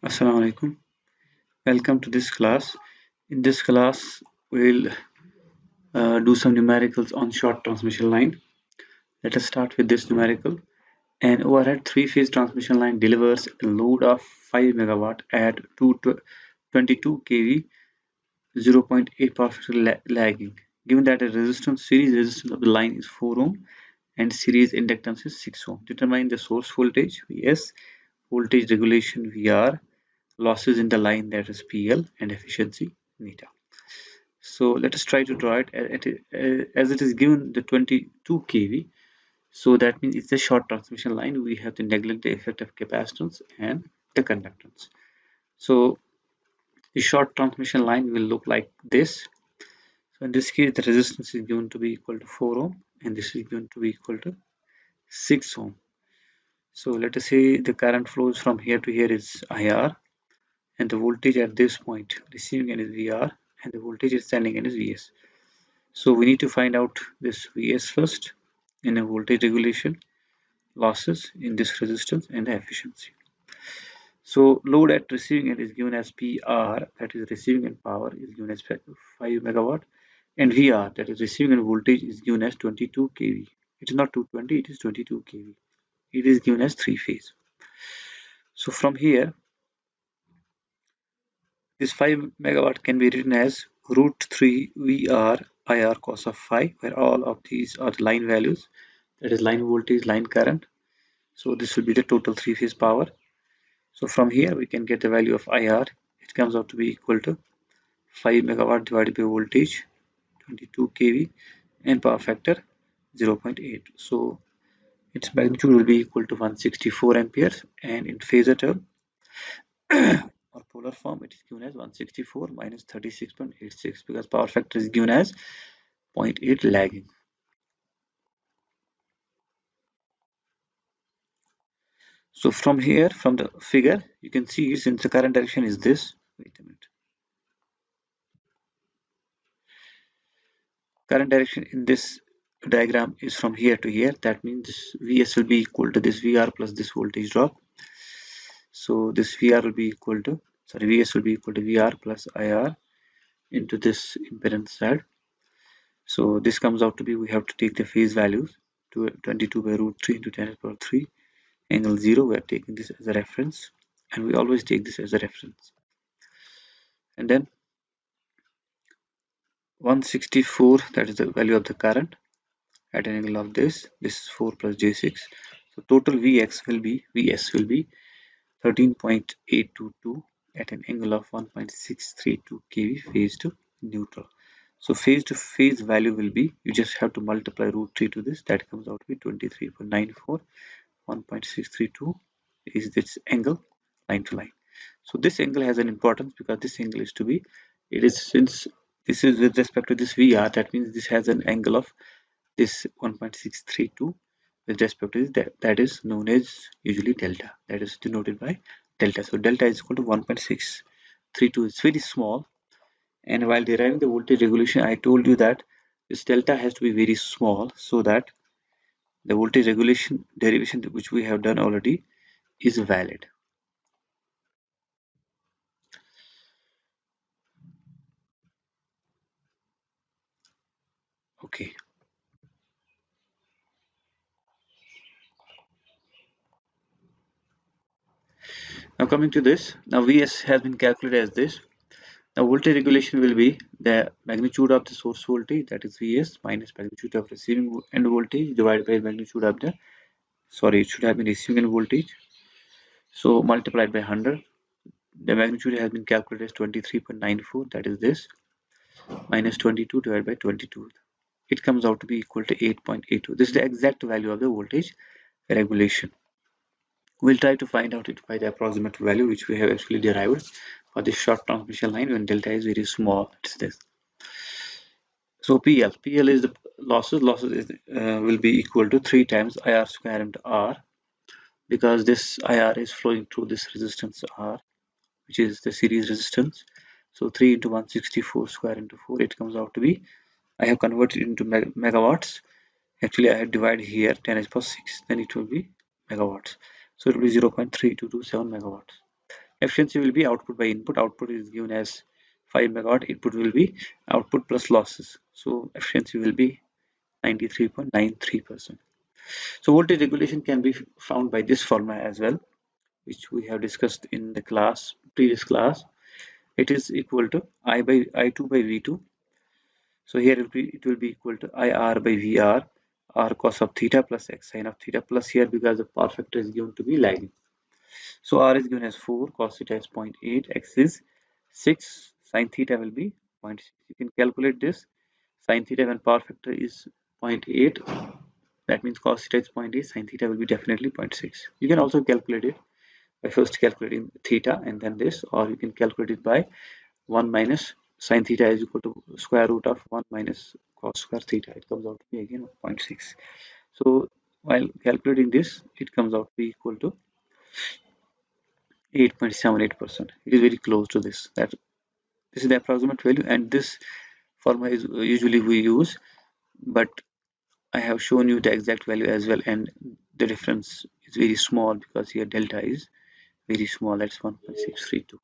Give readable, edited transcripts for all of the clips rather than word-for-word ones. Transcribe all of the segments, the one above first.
Assalamu alaikum. Welcome to this class. In this class, we'll do some numericals on short transmission line. Let us start with this numerical. An overhead three-phase transmission line delivers a load of 5 megawatt at 22 kV, 0.8 power factor lagging. Given that a series resistance of the line is 4 ohm and series inductance is 6 ohm. Determine the source voltage Vs, voltage regulation Vr, losses in the line, that is PL, and efficiency neta. So let us try to draw it as it is given the 22 kV. So that means it's a short transmission line. We have to neglect the effect of capacitance and the conductance. So the short transmission line will look like this. So in this case, the resistance is given to be equal to 4 ohm and this is given to be equal to 6 ohm. So let us say the current flows from here to here is IR, and the voltage at this point receiving end is VR, and the voltage at sending end is Vs. So we need to find out this Vs first in a voltage regulation, losses in this resistance, and the efficiency. So load at receiving end is given as PR, that is receiving end power, is given as 5 megawatt, and VR, that is receiving end voltage, is given as 22 kV. It is not 220, it is 22 kV. It is given as three phase. So from here, this 5 megawatt can be written as root 3 VR IR cos of phi, where all of these are the line values, that is line voltage, line current. So this will be the total three-phase power. So from here we can get the value of IR. It comes out to be equal to 5 megawatt divided by voltage 22 kV and power factor 0.8. So its magnitude will be equal to 164 amperes, and in phasor term or polar form it is given as 164 minus 36.86 because power factor is given as 0.8 lagging. So from here, from the figure, you can see since the current direction is this, wait a minute. Current direction in this diagram is from here to here. That means this Vs will be equal to this Vr plus this voltage drop. So this Vr will be equal to, Vs will be equal to Vr plus IR into this impedance Z. So this comes out to be, we have to take the phase values to 22 by root 3 into 10 to the power 3 angle 0. We are taking this as a reference, and we always take this as a reference. And then 164, that is the value of the current at an angle of this is 4 plus j6. So total Vs will be 13.822 at an angle of 1.632 kV phase to neutral. So phase to phase value will be, you just have to multiply root 3 to this, that comes out to be 23.94. 1.632 is this angle line to line. So this angle has an importance because this angle is to be, it is, since this is with respect to this VR, that means this has an angle of this 1.632 with respect to this, that is known as usually delta, that is denoted by delta. So delta is equal to 1.632. It's very small, and while deriving the voltage regulation I told you that this delta has to be very small so that the voltage regulation derivation which we have done already is valid. Okay. Now coming to this, now Vs has been calculated as this. Now voltage regulation will be the magnitude of the source voltage, that is Vs, minus magnitude of receiving end voltage divided by magnitude of the, it should have been receiving end voltage. So multiplied by 100. The magnitude has been calculated as 23.94, that is this, minus 22 divided by 22. It comes out to be equal to 8.82. This is the exact value of the voltage regulation. We'll try to find out it by the approximate value which we have actually derived for this short transmission line when delta is very small. It's this. So PL is the losses. Will be equal to 3 times IR square into R, because this IR is flowing through this resistance R, which is the series resistance. So 3 into 164 square into 4, it comes out to be, I have converted into megawatts. Actually I have divided here 10 to the power 6, then it will be megawatts. So it will be 0.3227 megawatts. Efficiency will be output by input. Output is given as 5 megawatt. Input will be output plus losses. So efficiency will be 93.93%. So voltage regulation can be found by this formula as well, which we have discussed in the previous class. It is equal to I2 by V2. So here it will be equal to IR by VR, R cos of theta plus X sin of theta, plus here because the power factor is given to be lagging. So R is given as 4, cos theta is 0.8, X is 6, sin theta will be 0.6. You can calculate this. Sin theta when power factor is 0.8, that means cos theta is 0.8, sin theta will be definitely 0.6. You can also calculate it by first calculating theta and then this, or you can calculate it by 1 minus sin theta is equal to square root of 1 minus cos square theta. It comes out to be again 0.6. So while calculating this, it comes out to be equal to 8.78%. It is very close to this. This is the approximate value, and this formula is usually we use, but I have shown you the exact value as well, and the difference is very small because here delta is very small. That's 1.632.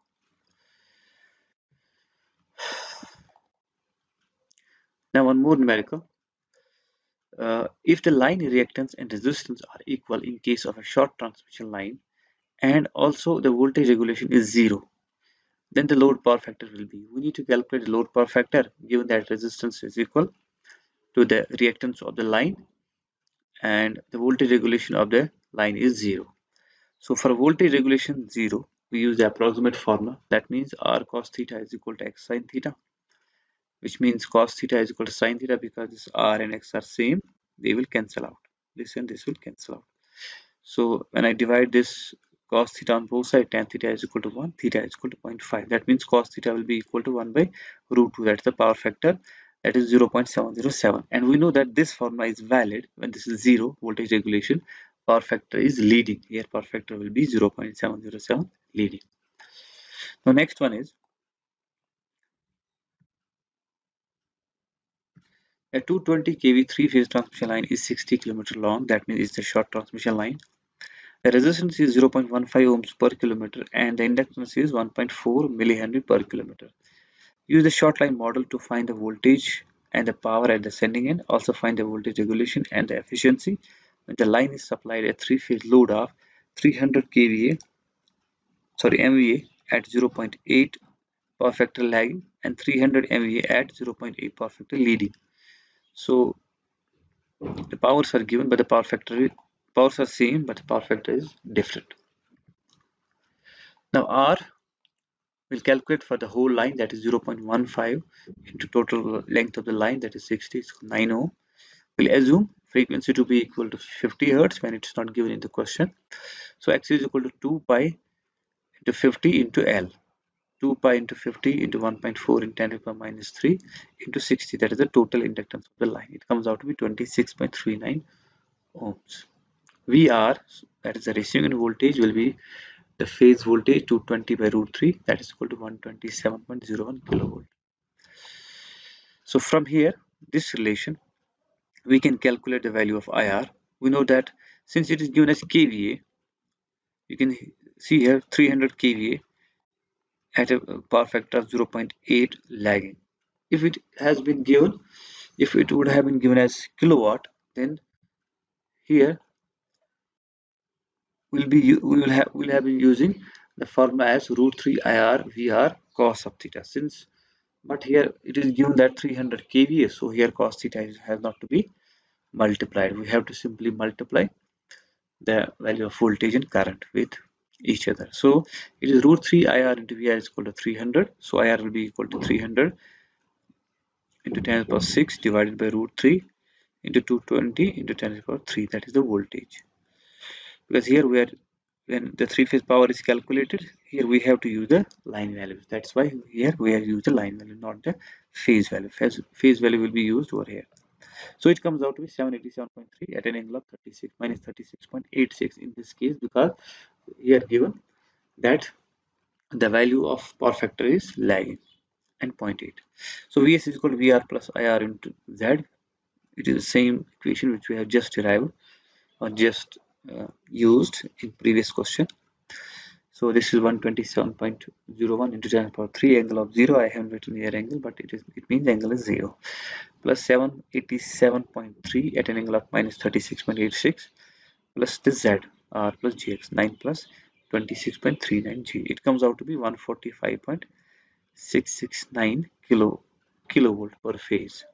Now one more numerical. If the line reactance and resistance are equal in case of a short transmission line, and also the voltage regulation is 0, then the load power factor will be. We need to calculate the load power factor given that resistance is equal to the reactance of the line and the voltage regulation of the line is 0. So for voltage regulation 0, we use the approximate formula. That means R cos theta is equal to X sin theta, which means cos theta is equal to sin theta because this R and X are same. They will cancel out. This and this will cancel out. So when I divide this cos theta on both sides, tan theta is equal to 1, theta is equal to 0.5. That means cos theta will be equal to 1 by root 2. That's the power factor. That is 0.707. And we know that this formula is valid when this is 0 voltage regulation. Power factor is leading. Here power factor will be 0.707 leading. Now next one is a 220 kV three-phase transmission line is 60 km long. That means it's a short transmission line. The resistance is 0.15 ohms per kilometer and the inductance is 1.4 millihenry per kilometer. Use the short line model to find the voltage and the power at the sending end. Also find the voltage regulation and the efficiency when the line is supplied a three-phase load of 300 MVA at 0.8 power factor lagging and 300 MVA at 0.8 power factor leading. So the powers are given, but the powers are same, but the power factor is different. Now R will calculate for the whole line, that is 0.15 into total length of the line, that is 60, so 9 ohm. We'll assume frequency to be equal to 50 hertz when it's not given in the question. So X is equal to 2 pi into 50 into L. 2 pi into 50 into 1.4 in 10 to the power minus 3 into 60. That is the total inductance of the line. It comes out to be 26.39 ohms. VR, that is the receiving voltage, will be the phase voltage 220 by root 3, that is equal to 127.01 kilovolt. So from here, this relation, we can calculate the value of IR. We know that since it is given as kVA, you can see here 300 kVA at a power factor of 0.8 lagging. If it has been given, if it would have been given as kilowatt, then here we'll have been using the formula as root 3 IR VR cos of theta. But here it is given that 300 kVA, so here cos theta has not to be multiplied. We have to simply multiply the value of voltage and current with each other. So it is root 3 IR into VR is equal to 300. So IR will be equal to 300 into 10 to the power 6 divided by root 3 into 220 into 10 to the power 3. That is the voltage. Because here we are, when the three-phase power is calculated, here we have to use the line value. That's why here we have used the line value, not the phase value. Phase value will be used over here. So it comes out to be 787.3 at an angle of 36 minus 36.86 in this case, because here given that the value of power factor is lagging and 0.8. So Vs is equal to VR plus IR into Z. It is the same equation which we have just derived or just used in previous question. So So this is 127.01 into 10 power 3, angle of 0. I haven't written here angle, but it means angle is 0. Plus 787.3 at an angle of minus 36.86 plus this z r plus gx 9 plus 26.39 g. It comes out to be 145.669 kilovolt per phase.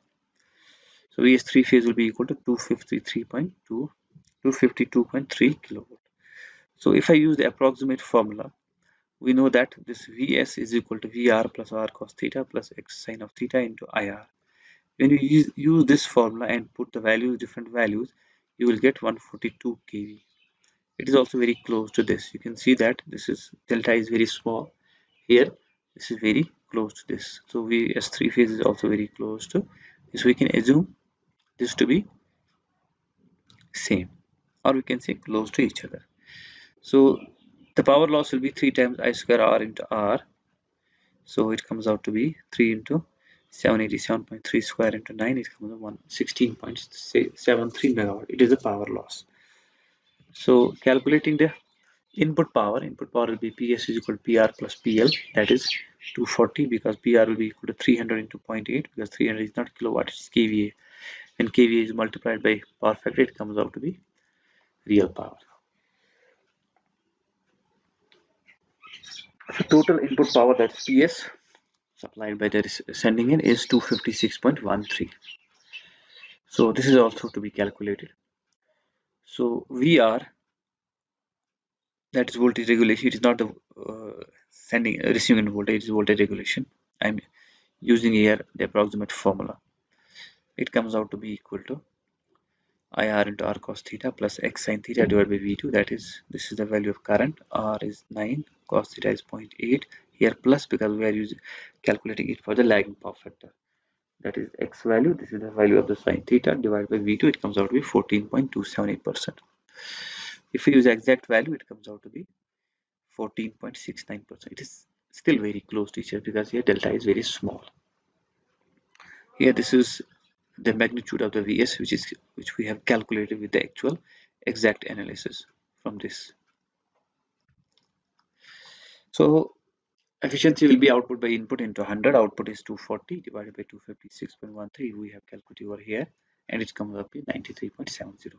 So Vs 3 phase will be equal to 252.3 kilovolt. So if I use the approximate formula, we know that this Vs is equal to Vr plus r cos theta plus x sine of theta into IR. When you use this formula and put the values, different values, you will get 142 kV. It is also very close to this. You can see that this is delta is very small. Here, this is very close to this. So Vs 3 phase is also very close to this. We can assume this to be same, or we can say close to each other. So the power loss will be 3 times I square R into R. So it comes out to be 3 into 787.3 square into 9. It comes out 116.73 megawatt. It is the power loss. So calculating the input power will be PS is equal to PR plus PL, that is 240, because PR will be equal to 300 into 0.8, because 300 is not kilowatt, it's kVA. When kVA is multiplied by power factor, it comes out to be real power. So total input power, that's PS, supplied by the sending in is 256.13. So this is also to be calculated. So VR, that is voltage regulation. It is not the receiving end voltage, it is voltage regulation. I'm using here the approximate formula. It comes out to be equal to IR into R cos theta plus X sin theta divided by V2. That is, this is the value of current. R is 9, cos theta is 0.8. Here plus, because we are calculating it for the lagging power factor. That is X value. This is the value of the sin theta divided by V2. It comes out to be 14.278%. If we use exact value, it comes out to be 14.69%. It is still very close to each other because here delta is very small. Here this is the magnitude of the Vs, which we have calculated with the actual exact analysis from this. So efficiency will be output by input into 100. Output is 240 divided by 256.13. We have calculated over here, and it comes up to 93.70.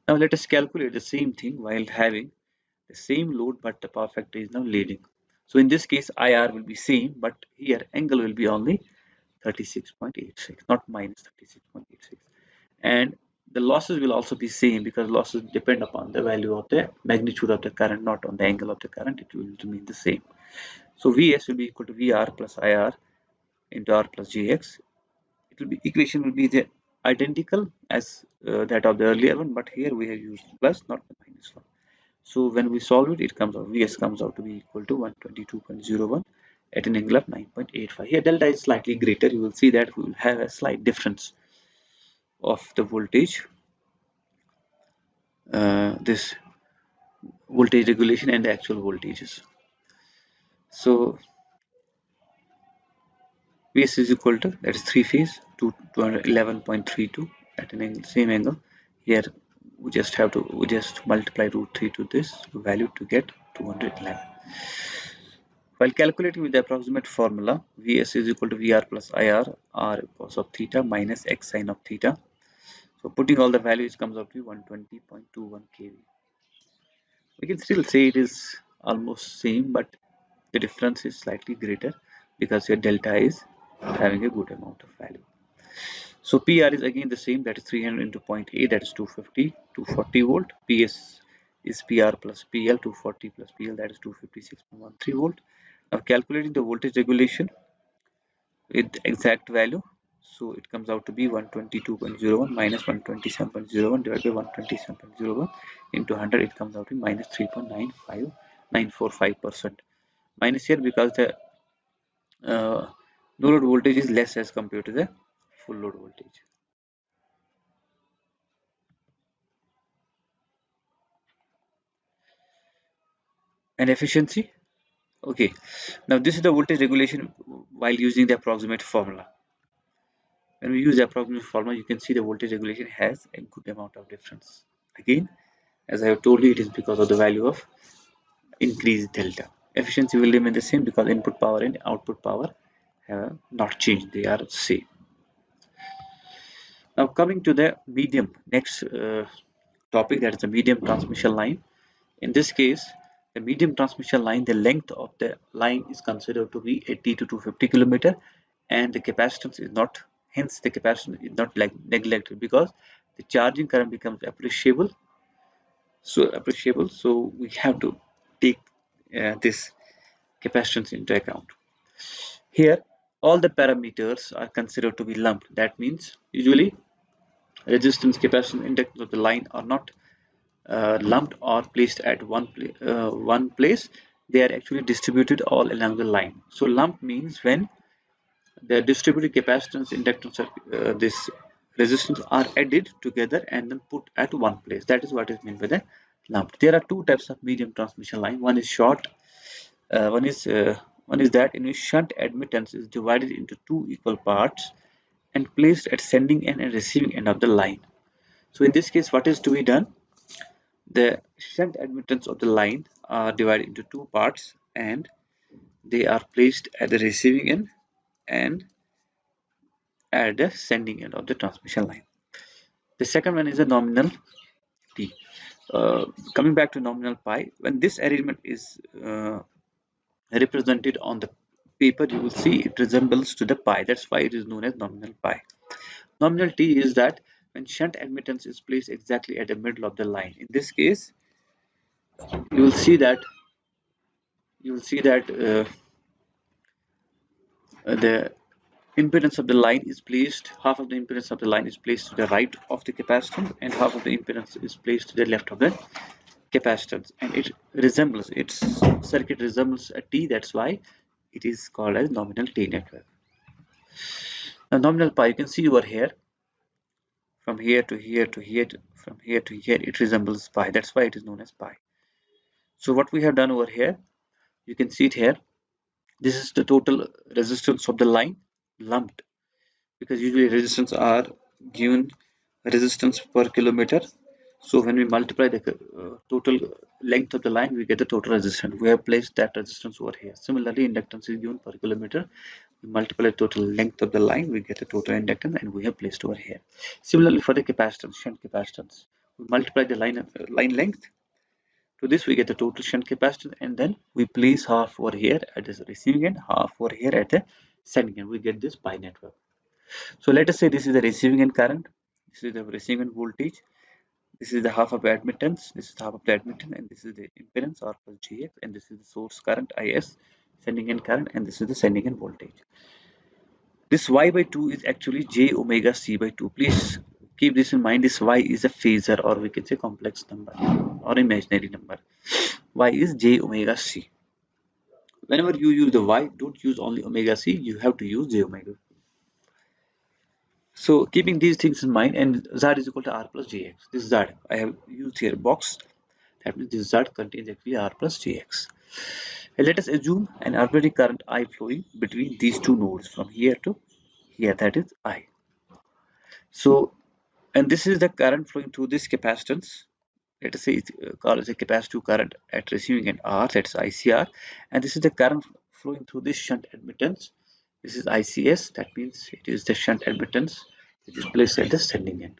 Now let us calculate the same thing while having the same load, but the power factor is now leading. So in this case, IR will be same, but here angle will be only 36.86, not minus 36.86. And the losses will also be same, because losses depend upon the value of the magnitude of the current, not on the angle of the current. It will remain the same. So Vs will be equal to VR plus IR into R plus Gx. It will be, equation will be the identical as that of the earlier one, but here we have used plus, not the minus one. So when we solve it, it comes out, Vs comes out to be equal to 122.01 at an angle of 9.85. Here delta is slightly greater. You will see that we will have a slight difference of the voltage, this voltage regulation and the actual voltages. So Vs is equal to, that is 3 phase, to 211.32 at an angle, same angle. Here we just multiply root 3 to this value to get 211. While calculating with the approximate formula, Vs is equal to Vr plus IR, R cos of theta minus X sine of theta. So putting all the values comes out to 120.21 kV. We can still say it is almost same, but the difference is slightly greater because your delta is having a good amount of value. So PR is again the same, that is 300 into 0.8, that is 240 volt. PS is PR plus PL, 240 plus PL, that is 256.13 volt. Now calculating the voltage regulation with exact value, so it comes out to be 122.01 minus 127.01 divided by 127.01 into 100. It comes out to minus 3.945%. Minus here because the no load voltage is less as compared to the full load voltage. And efficiency. Okay, now this is the voltage regulation while using the approximate formula. When we use the approximate formula, you can see the voltage regulation has a good amount of difference. Again, as I have told you, it is because of the value of increase delta. Efficiency will remain the same because input power and output power have not changed, they are same. Now coming to the medium, next topic, that is the medium transmission line. In this case, the medium transmission line, the length of the line is considered to be 80 to 250 kilometer, and the capacitance is not, hence the capacitance is not like neglected, because the charging current becomes appreciable. So we have to take this capacitance into account. Here, all the parameters are considered to be lumped. That means usually resistance, capacitance, inductance of the line are not lumped or placed at one place. They are actually distributed all along the line. So lump means when the distributed capacitance, inductance, this resistance are added together and then put at one place. That is what is meant by the lump. There are two types of medium transmission line. One is short. One is that in which shunt admittance is divided into two equal parts and placed at sending end and receiving end of the line. So in this case, what is to be done? The shunt admittance of the line are divided into two parts and they are placed at the receiving end and at the sending end of the transmission line. The second one is a nominal T. Coming back to nominal pi, when this arrangement is represented on the paper, you will see it resembles to the pi. That's why it is known as nominal pi. Nominal T is that when shunt admittance is placed exactly at the middle of the line. In this case, you will see that the impedance of the line is placed, half of the impedance of the line is placed to the right of the capacitance and half of the impedance is placed to the left of the capacitance, and its circuit resembles a T. That's why it is called as nominal T network. Now nominal pi, you can see over here, from here to here to here from here to here, it resembles pi. That's why it is known as pi. So what we have done over here, you can see it here. This is the total resistance of the line lumped, because usually resistance are given resistance per kilometer. So when we multiply the total length of the line, we get the total resistance. We have placed that resistance over here. Similarly, inductance is given per kilometer. We multiply the total length of the line, we get the total inductance, and we have placed over here. Similarly, for the capacitance, shunt capacitance, we multiply the line length. To this, we get the total shunt capacitance, and then we place half over here at the receiving end, half over here at the sending end. We get this pi network. So let us say this is the receiving end current, this is the receiving end voltage, this is the half of admittance, this is half of the admittance, and this is the impedance R plus Gx, and this is the source current Is, sending end current, and this is the sending end voltage. This Y by 2 is actually J omega C by 2. Please keep this in mind. This Y is a phasor, or we can say complex number or imaginary number. Y is J omega C. Whenever you use the Y, don't use only omega C, you have to use J omega. So keeping these things in mind, and Z is equal to R plus Jx. This Z, I have used here box. That means this Z contains actually R plus Jx. And let us assume an arbitrary current I flowing between these two nodes from here to here, that is I. So, and this is the current flowing through this capacitance. Let us say it's called as a capacitive current at receiving end R, that's ICR, and this is the current flowing through this shunt admittance. This is ICS, that means it is the shunt admittance which is placed at the sending end.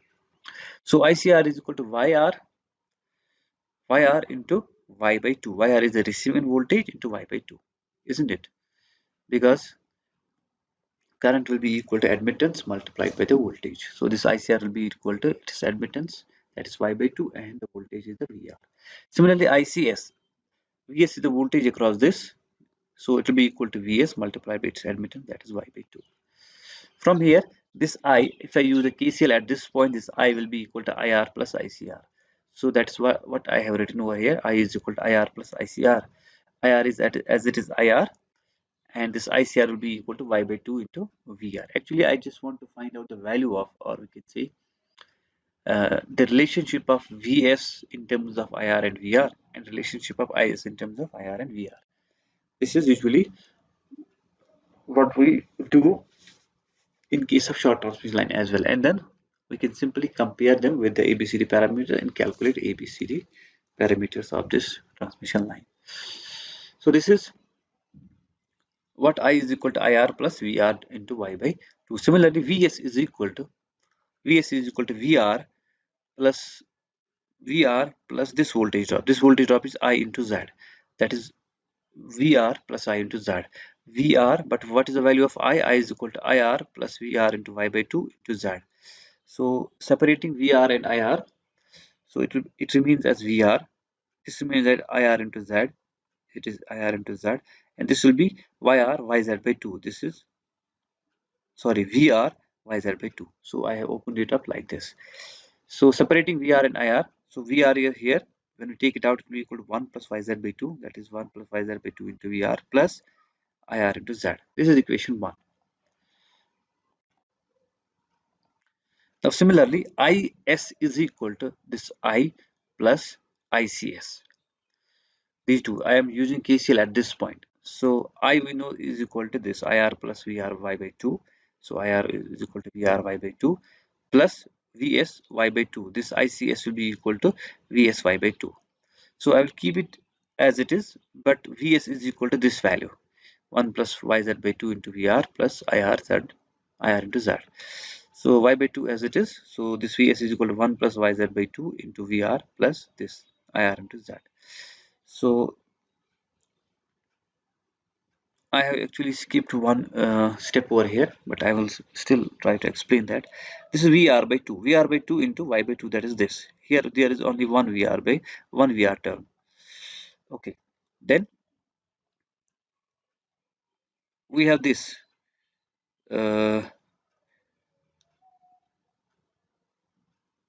So ICR is equal to YR into Y by 2. YR is the receiving voltage into Y by 2, isn't it? Because current will be equal to admittance multiplied by the voltage. So this ICR will be equal to its admittance, that is Y by 2, and the voltage is the VR. Similarly, ICS, VS is the voltage across this, so it will be equal to VS multiplied by its admittance, that is Y by 2. From here, this I, if I use the KCL at this point, this I will be equal to IR plus ICR. So that's what I have written over here. I is equal to IR plus ICR. IR is as it is IR, and this ICR will be equal to Y by 2 into VR. Actually, I just want to find out the value of, or we can say the relationship of VS in terms of IR and VR, and relationship of IS in terms of IR and VR. This is usually what we do in case of short transmission line as well, and then we can simply compare them with the ABCD parameter and calculate ABCD parameters of this transmission line. So this is what I is equal to IR plus VR into Y by 2. Similarly, VS is equal to plus VR plus this voltage drop. This voltage drop is I into Z. That is VR plus I into Z. VR, but what is the value of I? I is equal to IR plus VR into Y by 2 into Z. So separating VR and IR, so it remains as VR. This remains as IR into Z. It is IR into Z, and this will be YR YZ by 2. This is, sorry, VR YZ by 2. So I have opened it up like this. So separating VR and IR, so VR here, when we take it out, it will be equal to 1 plus YZ by 2. That is 1 plus YZ by 2 into VR plus IR into Z. This is equation 1. Now similarly, IS is equal to this I plus ICS. These two, I am using KCL at this point. So I we know is equal to this IR plus VR Y by 2. So IR is equal to VR Y by 2 plus VS Y by 2. This ICS will be equal to VS Y by 2. So I will keep it as it is, but Vs is equal to this value, 1 plus yz by 2 into Vr plus IR into z. So y by 2 as it is, so this Vs is equal to 1 plus yz by 2 into Vr plus this IR into z. So I have actually skipped one step over here, but I will still try to explain that. This is Vr by 2. Vr by 2 into y by 2, that is this. Here there is only one Vr by 1 Vr term. Okay. Then we have this.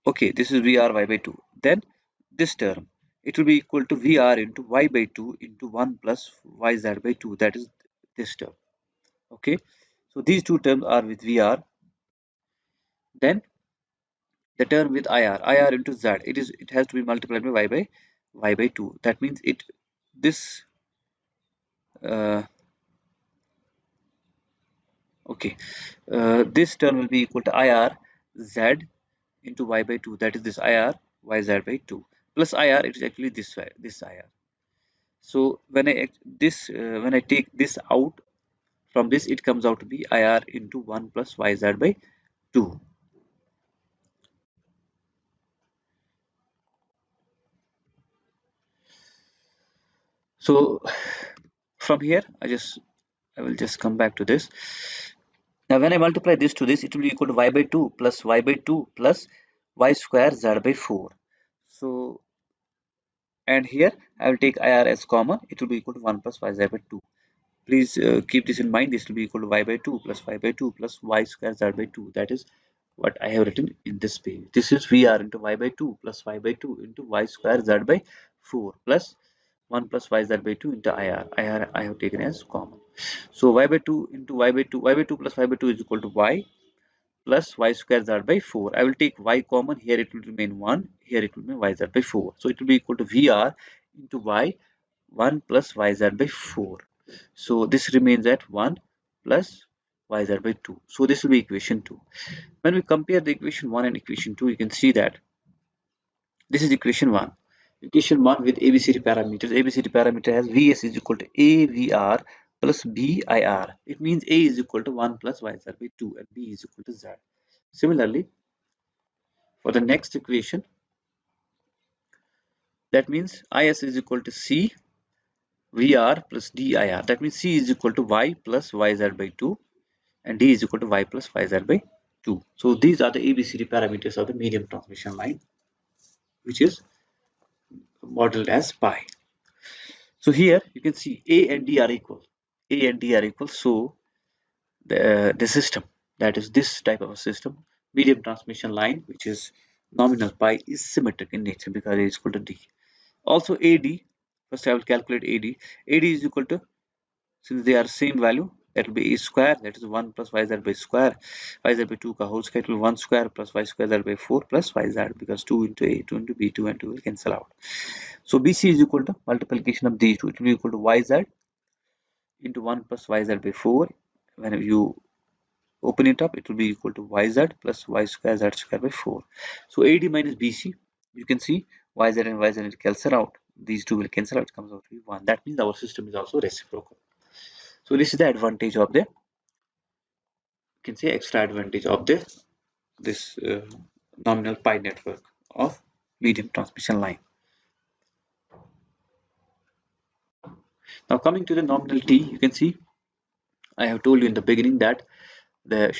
Okay, this is Vr y by 2. Then this term, it will be equal to Vr into y by 2 into 1 plus yz by 2. That is this term. Okay, so these two terms are with Vr. Then the term with IR into Z, it has to be multiplied by y by 2. That means this uh, okay, this term will be equal to IR Z into y by 2. That is this IR yz by 2 plus IR. It is actually this IR. So when I take this out from this, it comes out to be IR into 1 plus YZ by 2. So from here, I will just come back to this. Now when I multiply this to this, it will be equal to y by 2 plus y by 2 plus y square z by 4. So, and here I will take IR as common. It will be equal to 1 plus yz by 2. Please keep this in mind. This will be equal to y by 2 plus y by 2 plus y square z by 2. That is what I have written in this page. This is VR into y by 2 plus y by 2 into y square z by 4 plus 1 plus yz by 2 into IR I have taken as common. So y by 2 into y by 2, y by 2 plus y by 2 is equal to y plus y square z by 4. I will take y common. Here it will remain 1. Here it will be yz by 4. So it will be equal to VR into y 1 plus yz by 4. So this remains at 1 plus yz by 2. So this will be equation 2. When we compare the equation 1 and equation 2, you can see that this is equation 1. Equation 1 with ABCD parameters. ABCD parameter has Vs is equal to AVR plus BIR. It means A is equal to 1 plus YZ by 2 and B is equal to Z. Similarly, for the next equation, that means IS is equal to C VR plus DIR. That means C is equal to Y plus YZ by 2 and D is equal to Y plus YZ by 2. So these are the ABCD parameters of the medium transmission line, which is modeled as pi. So here you can see A and D are equal. A and D are equal. So the system, that is this type of a system, medium transmission line, which is nominal pi, is symmetric in nature because it is equal to D. Also AD, first I will calculate AD. AD is equal to, since they are same value, that will be A square, that is 1 plus YZ by square, YZ by 2 ka whole square, it will be 1 square plus Y square Z by 4 plus YZ, because 2 into A, 2 into B, 2 and 2 will cancel out. So BC is equal to multiplication of these two. It will be equal to YZ into 1 plus YZ by 4. When you open it up, it will be equal to YZ plus Y square Z square by 4. So AD minus BC, you can see YZ and YZ cancel out. these two will cancel out, it comes out to be 1. That means our system is also reciprocal. So this is the advantage of the, you can say, extra advantage of this nominal pi network of medium transmission line. Now coming to the nominal T, you can see I have told you in the beginning that the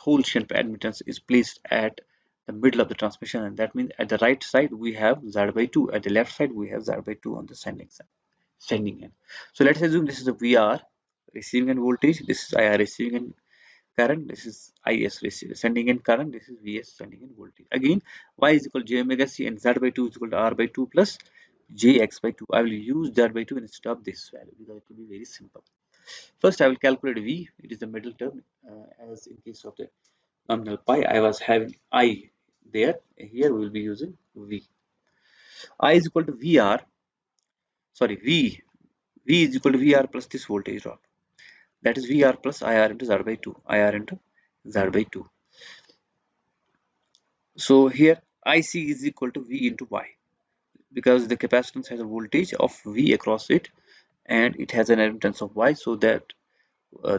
whole shunt admittance is placed at the middle of the transmission, and that means at the right side we have Z by 2, at the left side we have Z by 2 on the sending end. So let's assume this is a VR receiving end voltage, this is IR receiving end current, this is IS sending end current, this is VS sending end voltage. Again, Y is equal to j omega c and Z by 2 is equal to R by 2 plus jx by 2. I will use Z by 2 instead of this value because it will be very simple. First, I will calculate V. It is the middle term, as in case of the nominal pi, I was having I there. Here we will be using V. I is equal to VR. Sorry, V. V is equal to VR plus this voltage drop. That is VR plus IR into Z by 2. IR into Z by 2. So here IC is equal to V into Y, because the capacitance has a voltage of V across it and it has an admittance of Y, so that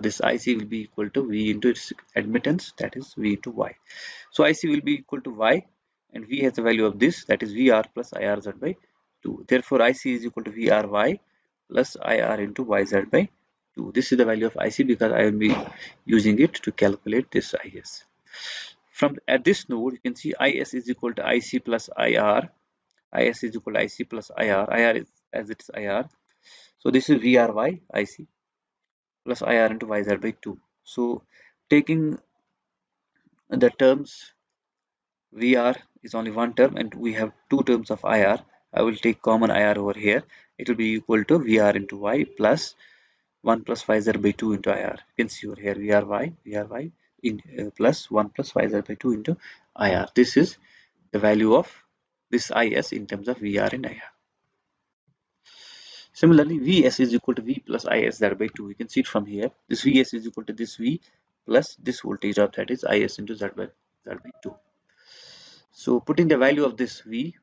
this IC will be equal to V into its admittance, that is V into Y. So IC will be equal to Y and V has the value of this, that is VR plus IRZ by 2. Therefore IC is equal to VRY plus IR into YZ by 2. This is the value of IC because I will be using it to calculate this IS. From at this node you can see IS is equal to IC plus IR. IS is equal to IC plus IR. IR is as its IR. So this is VRY IC plus IR into YZ by 2. So taking the terms, VR is only one term and we have two terms of IR. I will take common IR over here. It will be equal to VR into Y plus 1 plus YZ by 2 into IR. You can see over here VRY in plus 1 plus YZ by 2 into IR. This is the value of this IS in terms of VR and IR. Similarly, Vs is equal to V plus Is Z by 2. You can see it from here. This Vs is equal to this V plus this voltage drop, that is Is into Z by 2. So putting the value of this V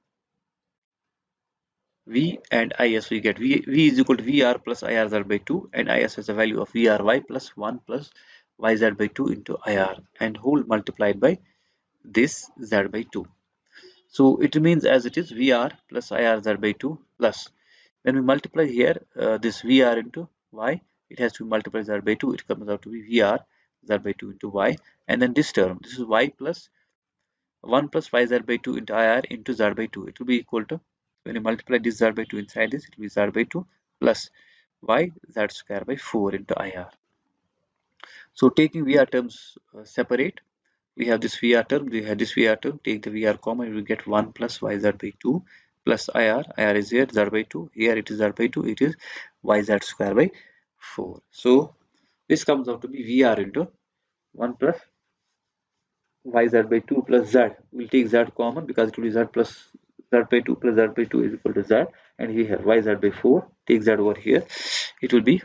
and Is, we get V is equal to VR plus IR Z by 2 and Is has a value of VRY plus 1 plus YZ by 2 into IR and whole multiplied by this Z by 2. So it remains as it is, VR plus IR Z by 2 plus, when we multiply here this VR into Y, it has to be multiplied Z by 2, it comes out to be VR Z by 2 into Y, and then this term, this is Y plus 1 plus YZ by 2 into IR into Z by 2. It will be equal to, when you multiply this Z by 2 inside this, it will be Z by 2 plus Y Z square by 4 into IR. So taking VR terms separate, we have this VR term, we have this VR term, take the VR common, we will get 1 plus YZ by 2 plus IR is here, Z by 2, here it is Z by 2, it is YZ square by 4. So this comes out to be VR into 1 plus YZ by 2 plus Z. We'll take Z common because it will be Z plus Z by 2 plus Z by 2 is equal to Z, and here YZ by 4, take Z over here, it will be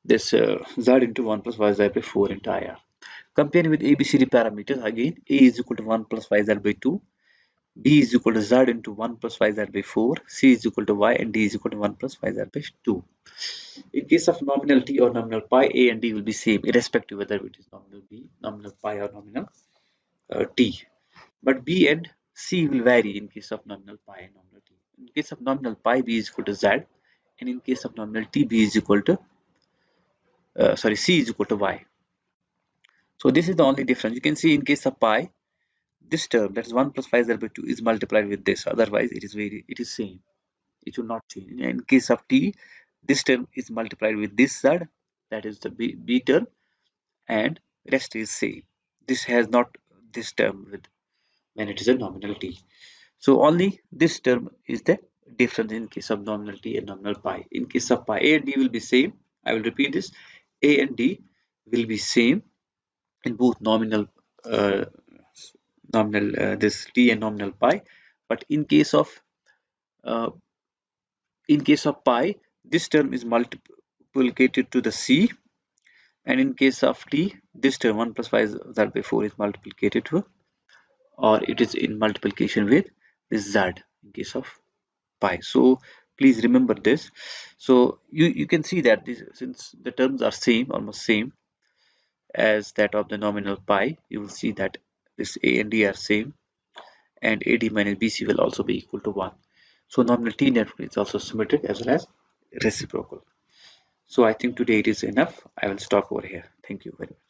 this Z into 1 plus YZ by 4 into IR. Comparing with ABCD parameters, again A is equal to 1 plus YZ by 2, B is equal to Z into 1 plus YZ by 4, C is equal to Y, and D is equal to 1 plus YZ by 2. In case of nominal T or nominal pi, A and D will be same irrespective whether it is nominal B, nominal pi or nominal T. But B and C will vary in case of nominal pi and nominal T. In case of nominal pi, B is equal to Z, and in case of nominal T, B is equal to C is equal to Y. So this is the only difference. You can see in case of pi, this term, that is 1 plus pi Z by 2, is multiplied with this. Otherwise, it is same. It will not change. In case of T, this term is multiplied with this Z, that is the B term, and rest is same. This has not this term with when it is a nominal T. So only this term is the difference in case of nominal T and nominal pi. In case of pi, A and D will be same. I will repeat this. A and D will be same in both nominal this T and nominal pi, but in case of pi, this term is multiplicated to the C, and in case of T, this term 1 plus y Z by 4 is multiplicated to, or it is in multiplication with this Z in case of pi. So please remember this. So you can see that this, since the terms are same, almost same as that of the nominal pi, you will see that this a and d are same, and AD minus BC will also be equal to 1. So nominal T network is also symmetric as well as reciprocal. So I think today it is enough. I will stop over here. Thank you very much.